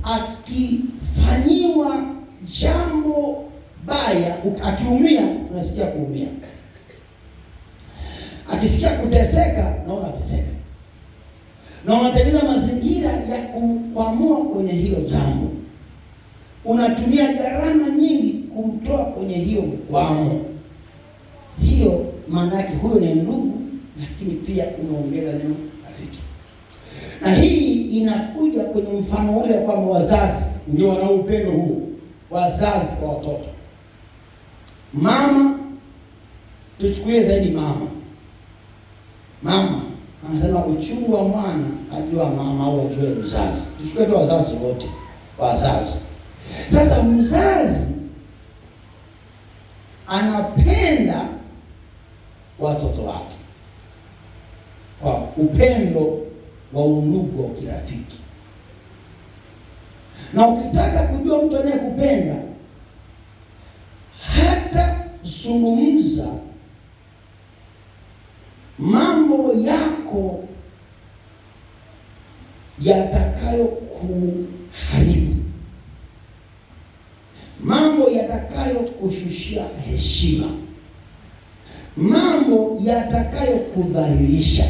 akifanyiwa jambo baya, akiumia unasikia kuumia. Akisikia kuteseka na unateseka. Na unatengeneza mazingira ya kuamua kwenye hilo jambo. Unatumia gharama nyingi kumtoa kwenye hiyo mkwamo. Hiyo maana yake huyo ni ndugu, lakini pia unaongeza neno rafiki. Na hii inakuja kwenye mfano ule kwamba wazazi ndio wanao upendo huo. Wazazi kwa watoto. Mama, tuchukulie zaidi mama. Mama anasema uchungu wa mwana ajua mama au ajue mzazi. Tuchukue tu wazazi wote. Wazazi. Sasa mzazi anapenda watoto wake kwa upendo wa undugu wa kirafiki. Na ukitaka kujua mtu anayekupenda, hata zungumza mambo yako yatakayo kuharibu, mambo yatakayo kushushia heshima, mambo yatakayo kudhalilisha,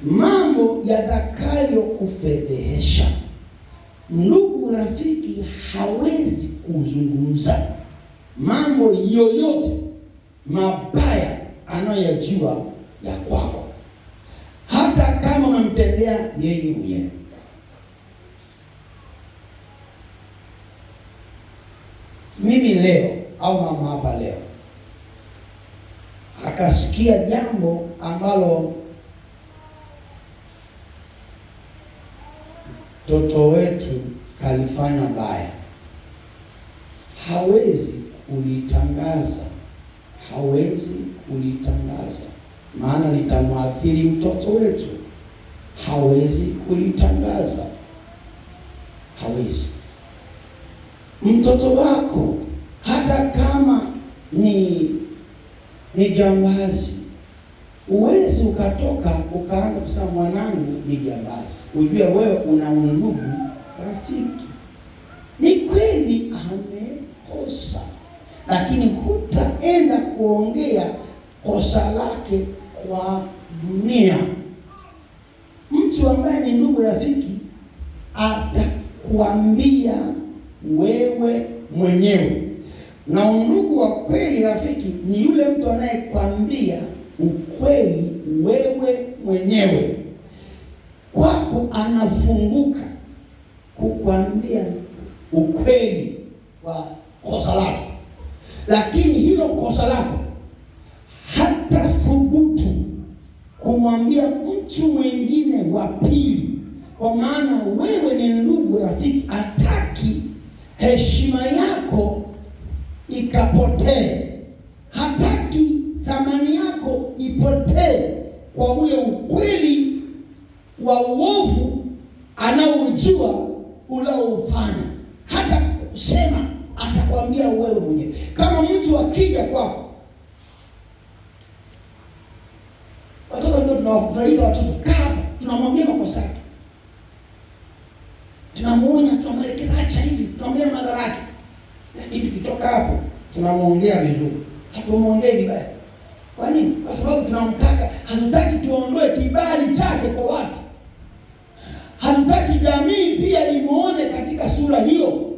mambo yatakayo kufedhehesha. Ndugu rafiki hawezi kuzungumza mambo yoyote mabaya anayojua ya kwako, hata kama unamtendea yeye mwenyewe. Mimi leo au mama hapa leo akasikia jambo ambalo mtoto wetu kalifanya baya, hawezi kulitangaza, maana litamwathiri mtoto wetu. Hawezi kulitangaza. Mtoto wako hata kama ni jambazi, uwezi ukatoka ukaanza kusema mwanangu ni jambazi. Ujue wewe una ndugu rafiki. Ni kweli amekosa, lakini hutaenda kuongea kosa lake kwa dunia. Mtu ambaye ni ndugu rafiki atakuambia wewe mwenyewe. Na ndugu wa kweli rafiki ni yule mtu anayekwambia ukweli wewe mwenyewe. Kwako anafunguka kukwambia ukweli wa kosa lako, lakini hilo kosa lako hata thubutu kumwambia mtu mwingine wa pili, kwa maana wewe ni ndugu rafiki. Hataki heshima yako ikapotee, hataki thamani yako ipotee kwa ule ukweli wa uovu anaojua unaofanya. Hata kusema atakwambia wewe mwenyewe. Kama mtu akija kwako, watoto ndio tunawaita watoto, kaa tunamwambia makosa yake. tunamuonya, tunamwelekeza acha hivi, tunamwambia madhara yake. Lakini tukitoka hapo tunamuongea vizuri, hatumuongei vibaya. Kwa nini? Kwa sababu tunamtaka, hatutaki tuondoe kibali chake kwa watu. Hatutaki jamii pia imuone katika sura hiyo.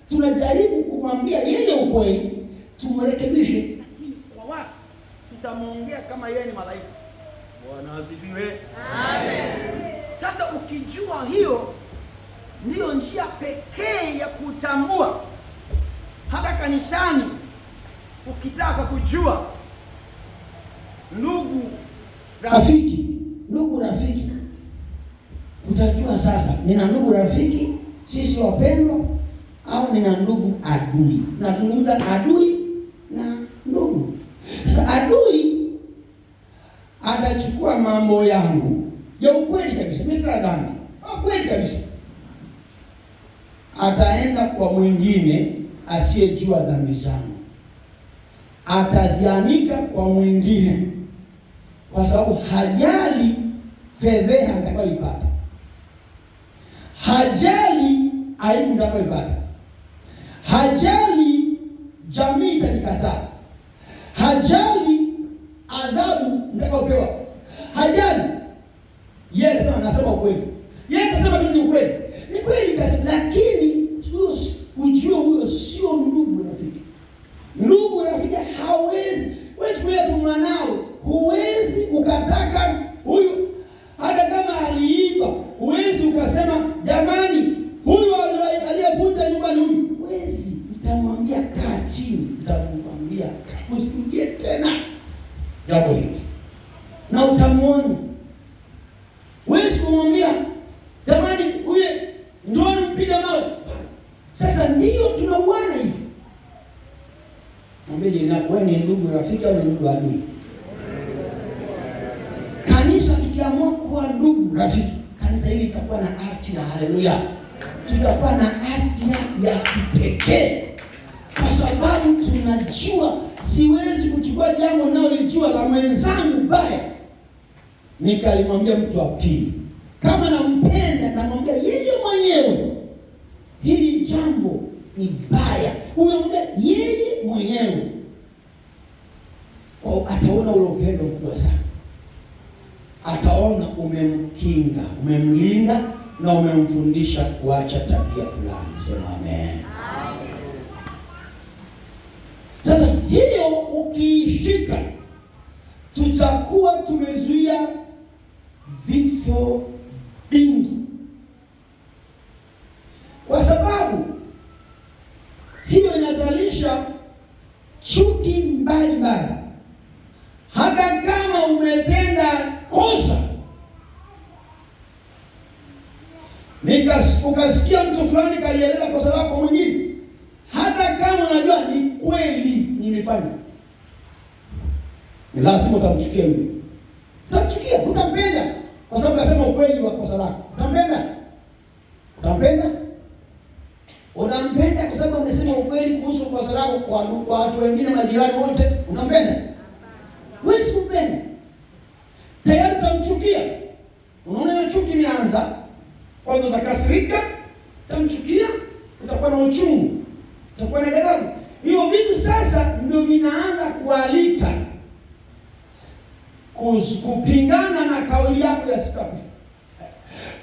Tunajaribu kumwambia yeye ukweli, tumrekebishe, lakini kwa watu tutamuongea kama yeye ni malaika. Bwana asifiwe. Amen. Sasa ukijua hiyo ndiyo njia pekee ya kutambua. Hata kanisani ukitaka kujua ndugu rafiki, utajua sasa, nina ndugu rafiki, sisi wapendwa, au nina ndugu adui. Nazungumza adui na ndugu. Sasa adui atachukua mambo yangu ya ukweli kabisa, mimi tuna dhambi, ukweli kabisa, ataenda kwa mwingine asiyejua dhambi zangu, atazianika kwa mwingine, kwa sababu hajali fedheha nitakayoipata, hajali aibu nitakayoipata, hajali jamii itanikataa, hajali adhabu nitakayopewa, hajali. Yeye anasema nasema ukweli, yeye anasema tu ni ukweli, ni kweli kasi, lakini ujue huyo sio ndugu rafiki. Ndugu rafiki hawezi, wewe chukulia tu mwanao, huwezi ukataka huyu, hata kama aliiba, huwezi ukasema jamani, huyu aliyefuta nyumbani huyu, huwezi. Utamwambia kaa chini, utamwambia usirudie tena jambo hili, na utamwonya. Huwezi kumwambia jamani, huyu ndio mpiga mawe. Sasa ndiyo tunauana hivi. Mwambie wewe ni ndugu rafiki au ni ndugu adui? Kanisa tukiamua kuwa ndugu rafiki, kanisa hili litakuwa na afya. Haleluya. Tutakuwa na afya ya kipekee, kwa sababu tunajua siwezi kuchukua jambo nalolijua la mwenzangu baya nikalimwambia mtu wa pili. Kama nampenda, namwambia yeye mwenyewe hili jambo ni baya, umemwambia yeye mwenyewe, kwa ataona ule upendo mkubwa sana. Ataona umemkinga, umemlinda na umemfundisha kuacha tabia fulani. Sema amen. Sasa hiyo ukiishika, tutakuwa tumezuia vifo vingi, kwa sababu hiyo inazalisha chuki mbalimbali. Hata kama umetenda kosa, ukasikia mtu fulani kalieleza kosa lako mwingine, hata kama unajua ni kweli nimefanya, ni lazima utamchukia yule. Utamchukia, utampenda kwa sababu nasema ukweli wa kosa lako. Utampenda kwa sababu umesema ukweli kuhusu kosa lako kwa watu wengine, majirani wote. Unampenda? Huwezi kumpenda, tayari utamchukia. Unaona hiyo chuki imeanza. Kwanza utakasirika, utamchukia, utakuwa na uchungu, utakuwa na ghadhabu. Hiyo vitu sasa ndio vinaanza kualika kupingana na kauli yako ya sikafu.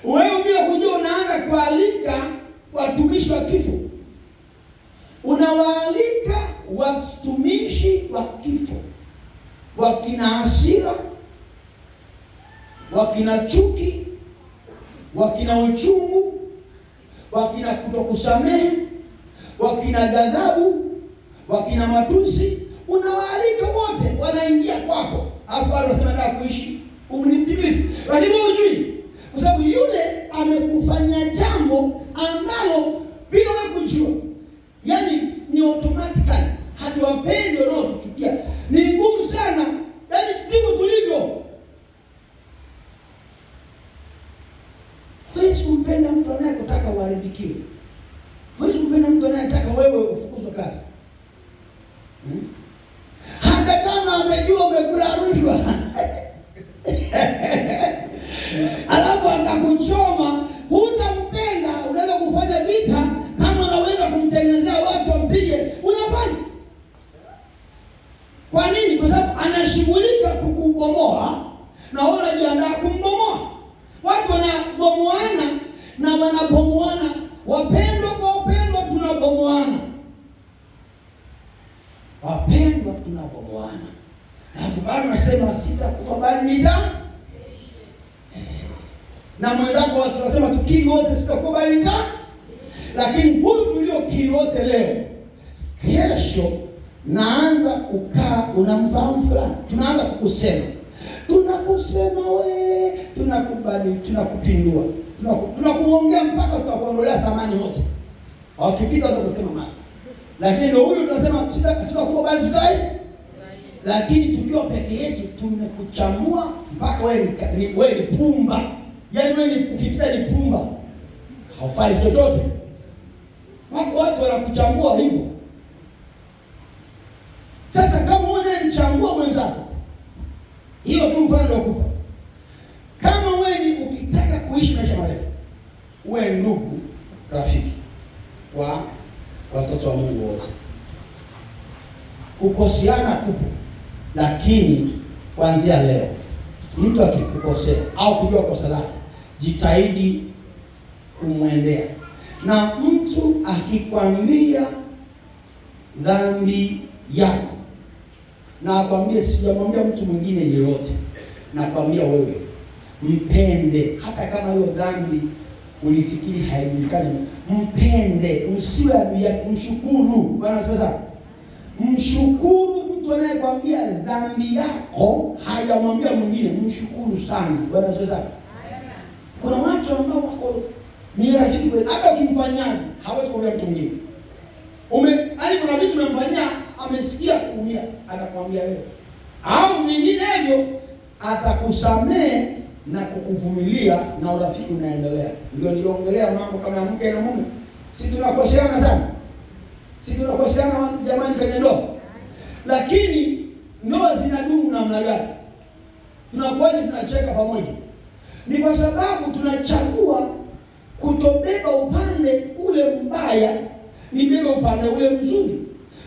Wewe bila kujua unaanza kualika watumishi wa kifo. Unawaalika watumishi wa kifo, wakina hasira, wakina chuki, wakina uchungu, wakina kutokusamehe, wakina ghadhabu, wakina matusi. Unawaalika wote, wanaingia kwako. Alafu bado unataka kuishi umlimtimilifu. Lakini hujui, kwa sababu yule amekufanya jambo ambalo bila wewe kujua. Yaani ni automatically, hatuwapendi wanaotuchukia. Ni ngumu sana. Yaani ndivyo tulivyo. Huwezi kumpenda mtu anayekutaka uharibikiwe. Huwezi kumpenda mtu anayetaka wewe ufukuzwe kazi. Hata kama amejua umekula rushwa alafu akakuchoma, hutampenda. Unaweza anashughulika kukubomoa na wewe unajiandaa kumbomoa. Watu wanabomoana na wanabomoana, wapendwa kwa upendo tunabomoana. Wapendwa tunabomoana. Na bado nasema sitakufa bali nita. Na mwenzako watu tunasema tukiri wote sitakufa bali nita. Lakini huyu tuliokiri wote leo, kesho naanza kukaa, unamfahamu fulani, tunaanza kukusema. Tunakusema we, tunakubali, tunakupindua. Tunakuongea mpaka tunakuondolea thamani yote. Wakipita watakusema mata. Lakini ndio huyu tunasema sitakufa bali tutai. Lakini tukiwa peke yetu tumekuchambua mpaka wewe ni pumba. Yaani wewe ni ukipita ni pumba. Haufai chochote. Watu wanakuchambua hivyo. Sasa kama unanichambua mwenzako, hiyo tu mfano nakupa. Kama wewe ukitaka kuishi maisha marefu, uwe ndugu, rafiki wa watoto wa Mungu wote. Kukoseana kupo, lakini kuanzia leo mtu akikukosea au kujua kosa lake, jitahidi kumwendea. Na mtu akikwambia dhambi yako, na akwambie sijamwambia mtu mwingine yeyote, nakwambia wewe mpende, hata kama hiyo dhambi ulifikiri haijulikani, mpende, usiwe adui yake, mshukuru. Bwana sasa, mshukuru mtu anayekwambia dhambi yako, hajamwambia mwingine, mshukuru sana. Bwana sasa, kuna watu ambao wako ni rafiki wewe, hata ukimfanyaje hawezi kumwambia mtu mwingine. Hadi kuna vitu umemfanyia, amesikia kuumia, atakwambia wewe. Au vinginevyo atakusamehe na kukuvumilia na urafiki unaendelea. Ndio niliongelea mambo kama ya mke na mume. Si tunakoseana sana? Si tunakoseana jamani kwenye ndoa? Lakini ndoa zinadumu namna gani? Tunakuwaje tunacheka pamoja? Ni kwa sababu tunachagua kutobeba upande ule mbaya, nibebe upande ule mzuri.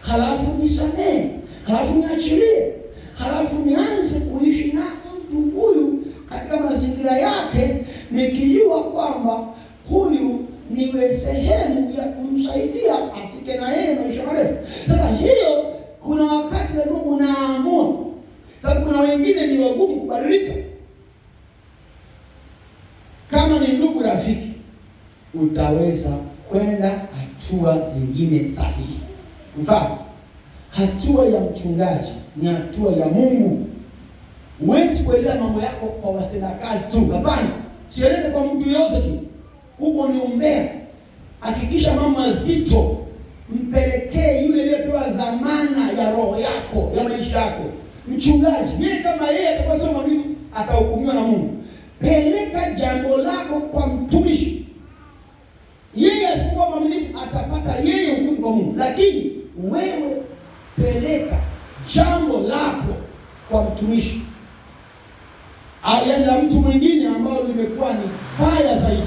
Halafu nisamehe, halafu niachilie, halafu nianze kuishi na mtu huyu katika mazingira yake, nikijua kwamba huyu niwe sehemu ya kumsaidia afike na yeye maisha marefu. Sasa hiyo kuna wakati lazima unaamua, sababu kuna wengine ni wagumu kubadilika. Kama ni ndugu rafiki, utaweza kwenda hatua zingine sahihi. Mfano, hatua ya mchungaji ni hatua ya Mungu. Huwezi kueleza mambo yako kwa watendakazi tu. Hapana, sieleze kwa mtu yote tu. Huko ni umbea. Hakikisha mambo mazito mpelekee yule aliyepewa dhamana ya roho yako, ya maisha yako. Mchungaji, yeye kama yeye atakuwa sio mwaminifu, atahukumiwa na Mungu. Peleka jambo lako kwa mtumishi. Yeye asipokuwa mwaminifu atapata yeye hukumu kwa Mungu. Lakini wewe peleka jambo lako kwa mtumishi. Yaani la mtu mwingine ambao limekuwa ni baya zaidi.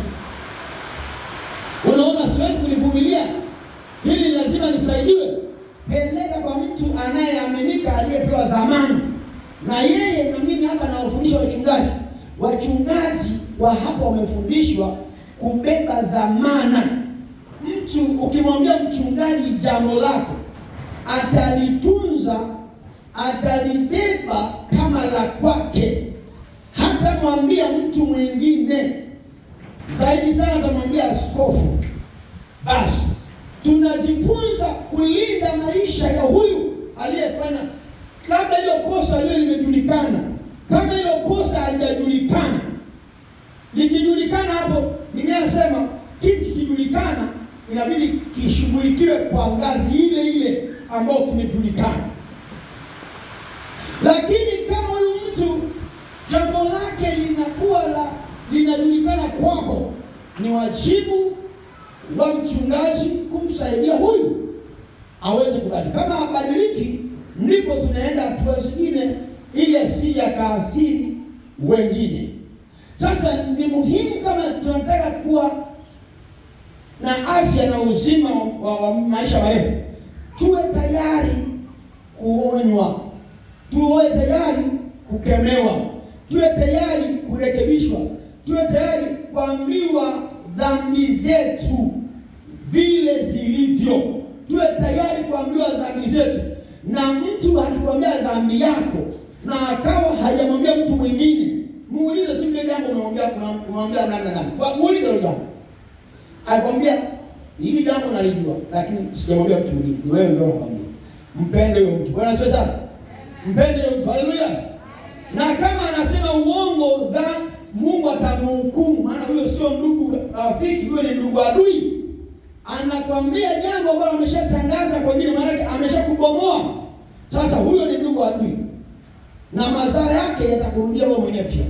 Unaona siwezi kulivumilia, hili lazima nisaidiwe. Peleka kwa mtu anayeaminika, aliyepewa dhamana. Na yeye na mimi hapa nawafundisha wachungaji. Wachungaji wa hapa wamefundishwa kubeba dhamana. Mtu ukimwambia mchungaji jambo lako, atalitunza, atalibeba kama la kwake. Hata mwambia mtu mwingine, zaidi sana atamwambia askofu. Basi tunajifunza kulinda maisha ya huyu aliyefanya labda hilo kosa lile limejulikana. Kama hilo kosa halijajulikana, likijulikana hapo, ninasema kitu kikijulikana inabidi kishughulikiwe kwa ngazi ile ile ambayo kimejulikana. Lakini kama huyu mtu jambo lake linakuwa linajulikana kwako, ni wajibu wa mchungaji kumsaidia huyu aweze kubadilika. Kama habadiliki, ndipo tunaenda hatua zingine ili asije akaathiri wengine. Sasa ni muhimu, kama tunataka kuwa na afya na uzima wa maisha marefu, tuwe tayari kuonywa. tuwe tayari kukemewa, tuwe tayari kurekebishwa, tuwe tayari kuambiwa dhambi zetu vile zilivyo. Tuwe tayari kuambiwa dhambi zetu. Na mtu akikwambia dhambi yako na akawa hajamwambia mtu mwingine, muulize tu ile jambo unamwambia nani. Muulize yule jambo. Alikwambia hili jambo nalijua lakini sijamwambia mtu mwingine. Ni wewe ndio unamwambia. Mpende huyo mtu. Bwana asifiwe sana. Mpende huyo mtu. Haleluya. Na kama anasema uongo, Mungu atamhukumu, maana huyo sio ndugu rafiki, huyo ni ndugu adui. Anakwambia jambo ambalo ameshatangaza kwa wengine, maana ameshakubomoa. Sasa huyo ni ndugu adui. Na madhara yake yatakurudia wewe mwenyewe pia.